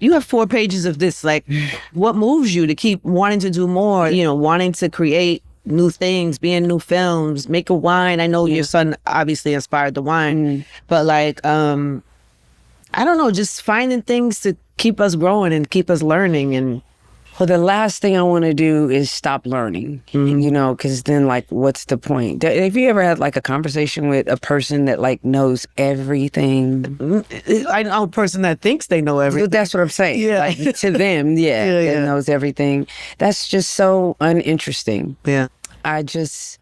You have 4 pages of this. Like, what moves you to keep wanting to do more, wanting to create new things, be in new films, make a wine? I know your son obviously inspired the wine, but like, I don't know, just finding things to keep us growing and keep us learning. And well, the last thing I want to do is stop learning, because then, like, what's the point? Have you ever had, like, a conversation with a person that, like, knows everything? I know a person that thinks they know everything. That's what I'm saying. Yeah. Like, to them, that knows everything. That's just so uninteresting. Yeah. I just,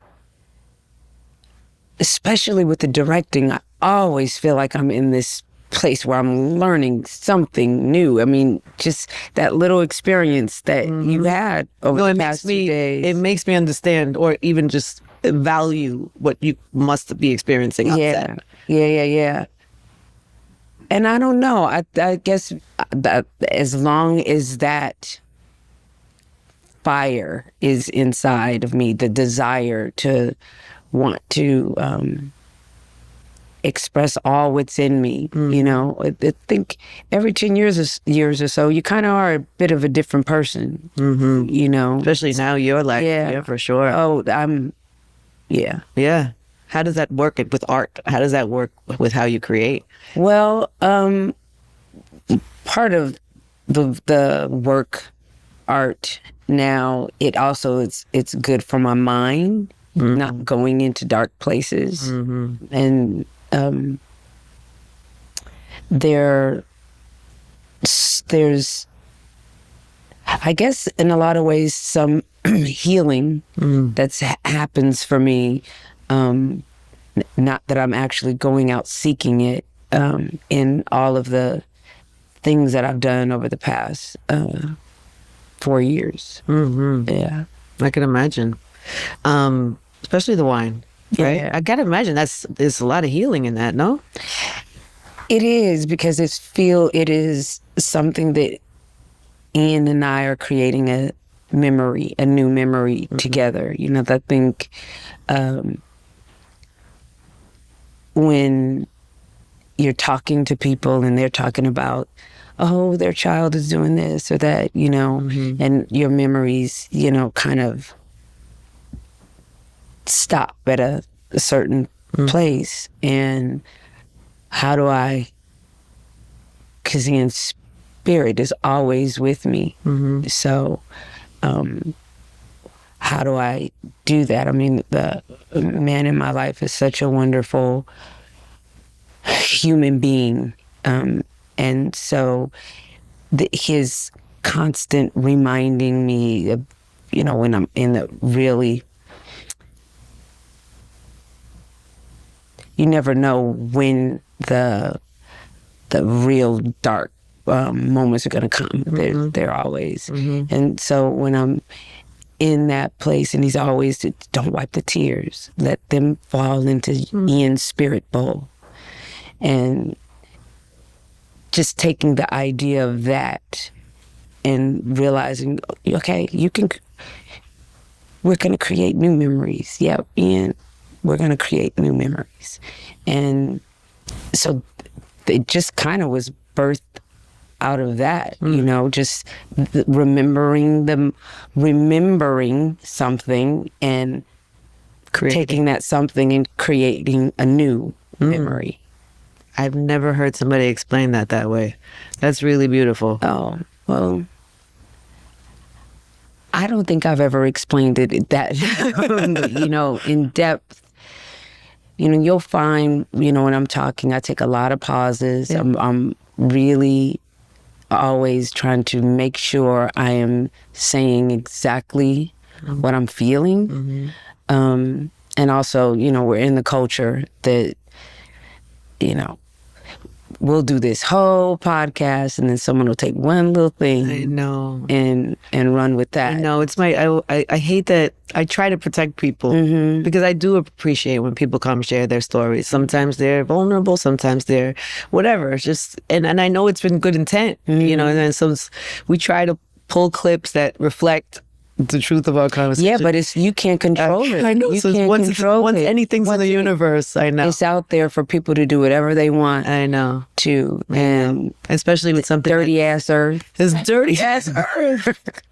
especially with the directing, I always feel like I'm in this place where I'm learning something new. I mean, just that little experience that you had over the past 2 days. It makes me understand, or even just value what you must be experiencing outside. Yeah. And I don't know. I guess that as long as that fire is inside of me, the desire to want to express all what's in me, I think every 10 years or so, you kind of are a bit of a different person, Especially now, you're like, yeah, for sure. Oh, yeah. How does that work with art? How does that work with how you create? Well, part of the work art now, it also it's good for my mind, not going into dark places, and there's I guess in a lot of ways some healing that happens for me, not that I'm actually going out seeking it, in all of the things that I've done over the past 4 years. Yeah, I can imagine, especially the wine. Right? Yeah. I gotta imagine there's a lot of healing in that, no? It is, because it is something that Ian and I are creating a new memory together. I think when you're talking to people and they're talking about, oh, their child is doing this or that, and your memories, kind of stop at a certain place. And how do I, because Ian's spirit is always with me. So how do I do that? I mean, the man in my life is such a wonderful human being. And so his constant reminding me of, when I'm in the really, you never know when the real dark moments are going to come. They're always. And so when I'm in that place, and he's always, don't wipe the tears, let them fall into Ian's spirit bowl. And just taking the idea of that and realizing, okay, we're going to create new memories. Yeah, Ian, we're going to create new memories. And so it just kind of was birthed out of that, just remembering something and taking that something and creating a new memory. I've never heard somebody explain that way. That's really beautiful. Oh, well, I don't think I've ever explained it that, in depth. You'll find, when I'm talking, I take a lot of pauses. Yeah. I'm really always trying to make sure I am saying exactly what I'm feeling. And also, we're in the culture that, we'll do this whole podcast and then someone will take one little thing. I know. And run with that. I know. It's I hate that. I try to protect people because I do appreciate when people come share their stories. Sometimes they're vulnerable, sometimes they're whatever. It's just, and I know it's been good intent, and then we try to pull clips that reflect the truth of our conversation. Yeah, but you can't control it. I know. You So can't control it. Anything's in the universe, I know. It's out there for people to do whatever they want. I know. To. And especially with something dirty ass earth. It's dirty ass earth.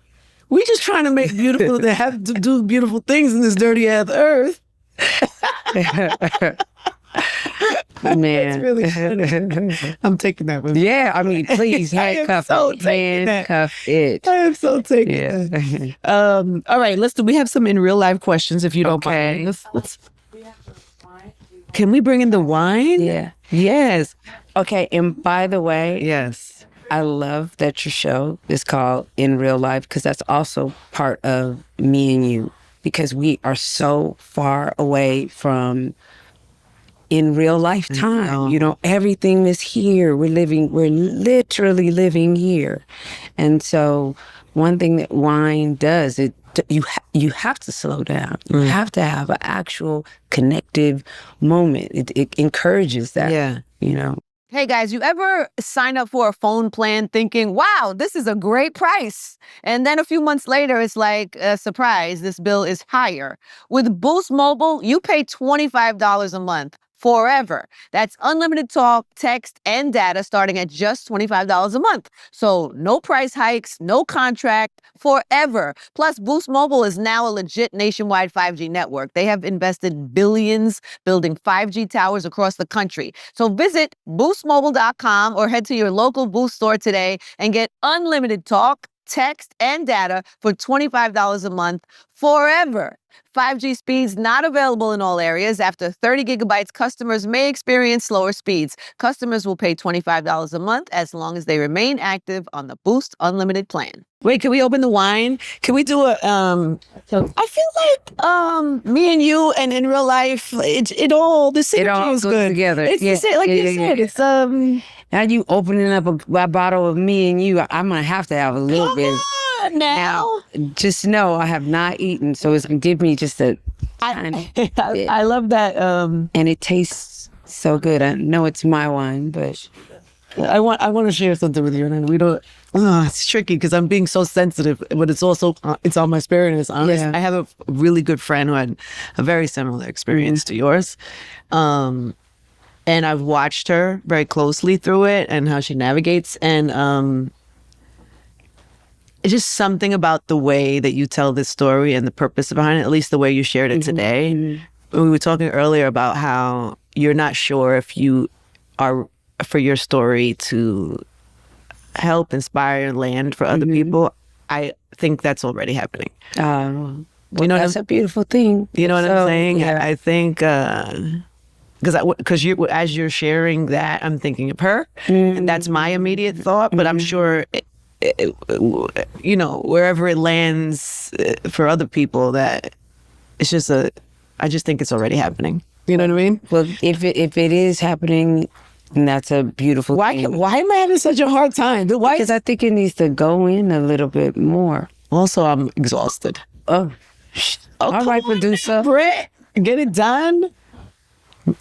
We just trying to make beautiful, they have to do beautiful things in this dirty ass earth. Man. It's really funny. I'm taking that with me. Yeah, I mean, please, handcuff it. Handcuff it. I am so taking that. All right, we have some in real life questions if you don't mind. Let's can we bring in the wine? Yeah. Yes. Okay, and by the way, yes, I love that your show is called In Real Life, because that's also part of MianU, because we are so far away from in real life time. You know, everything is here. We're literally living here. And so one thing that wine does, you have to slow down. You have to have an actual connective moment. It encourages that. Yeah. You know. Hey guys, you ever sign up for a phone plan thinking, wow, this is a great price? And then a few months later, it's like, surprise, this bill is higher. With Boost Mobile, you pay $25 a month forever. That's unlimited talk, text, and data starting at just $25 a month. So no price hikes, no contract, forever. Plus, Boost Mobile is now a legit nationwide 5G network. They have invested billions building 5G towers across the country. So visit boostmobile.com or head to your local Boost store today and get unlimited talk, text, and data for $25 a month forever. 5G speeds not available in all areas. After 30 gigabytes, customers may experience slower speeds. Customers will pay $25 a month as long as they remain active on the Boost Unlimited plan. Wait, can we open the wine? Can we do a, I feel like MianU and in real life, it all goes good together. It's you said, it's now you opening up a bottle of MianU, I'm gonna have to have a little bit. Now, just know I have not eaten, so it's gonna give me just a tiny bit. I love that. And it tastes so good. I know it's my wine, but I want to share something with you, and we don't. It's tricky because I'm being so sensitive, but it's also it's on my spirit and it's honest. Yeah. I have a really good friend who had a very similar experience to yours, and I've watched her very closely through it and how she navigates, and it's just something about the way that you tell this story and the purpose behind it, at least the way you shared it today. Mm-hmm. We were talking earlier about how you're not sure if you are for your story to help, inspire, land for other people. I think that's already happening. Well, that's a beautiful thing. You know what I'm saying? Yeah. I think because as you're sharing that, I'm thinking of her, and that's my immediate thought. But I'm sure, you know, wherever it lands for other people, that it's just I just think it's already happening. You know what I mean? Well, if it is happening, then that's a beautiful thing. Why am I having such a hard time? Because I think it needs to go in a little bit more. Also, I'm exhausted. Oh, all right, producer. Britt, get it done.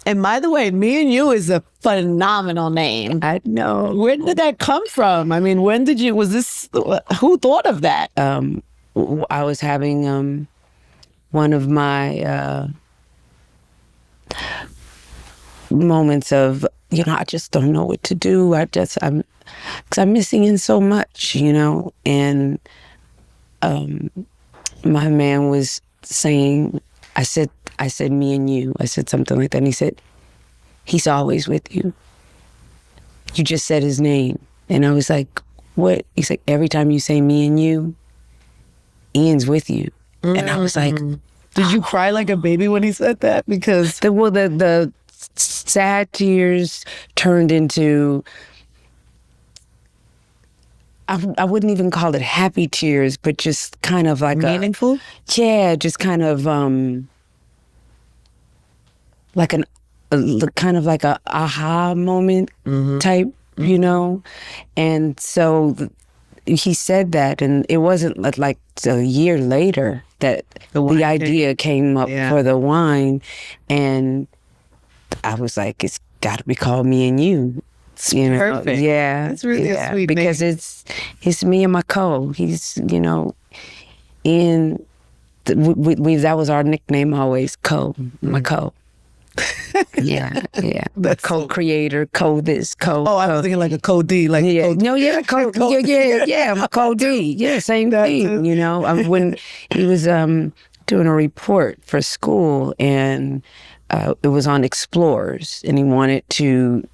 And by the way, MianU is a phenomenal name. I know. Where did that come from? I mean, who thought of that? I was having one of my moments of, you know, I just don't know what to do. Because I'm missing in so much, you know. And my man was saying, I said MianU. I said something like that. And he said, he's always with you. You just said his name. And I was like, what? He's like, every time you say MianU, Ian's with you. And I was like, did you cry like a baby when he said that? Because the sad tears turned into, I wouldn't even call it happy tears, but just kind of like meaningful? Just kind of like kind of like a aha moment type, you know? And so he said that, and it wasn't like a year later that the idea came up for the wine, and I was like, it's got to be called MianU. You know? Perfect. Yeah. It's really a sweet because name. it's me and my co. He's, you know, in that was our nickname always, Co. My Co. Yeah. That's co-creator, co-this, co. Oh, I was thinking like a co-D, like yeah, no, yeah, yeah, my co-D, yeah, same thing. You know, when he was doing a report for school, and it was on explorers, and he wanted to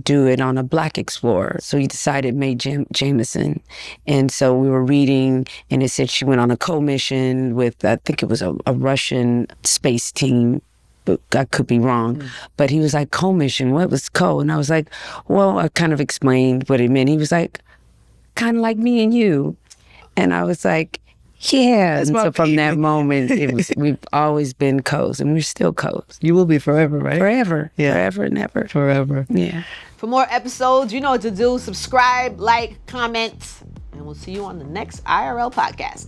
do it on a Black explorer, so he decided Mae Jemison. And so we were reading, and it said she went on a co-mission with, I think it was a Russian space team, but I could be wrong. But he was like, co-mission, what was co? And I was like, well, I kind of explained what it meant. He was like, kind of like MianU. And I was like, yeah. And so from that moment, we've always been co's, and we're still co's. You will be forever, right? Forever. Yeah. Forever and ever. Forever. Yeah. For more episodes, you know what to do. Subscribe, like, comment, and we'll see you on the next IRL podcast.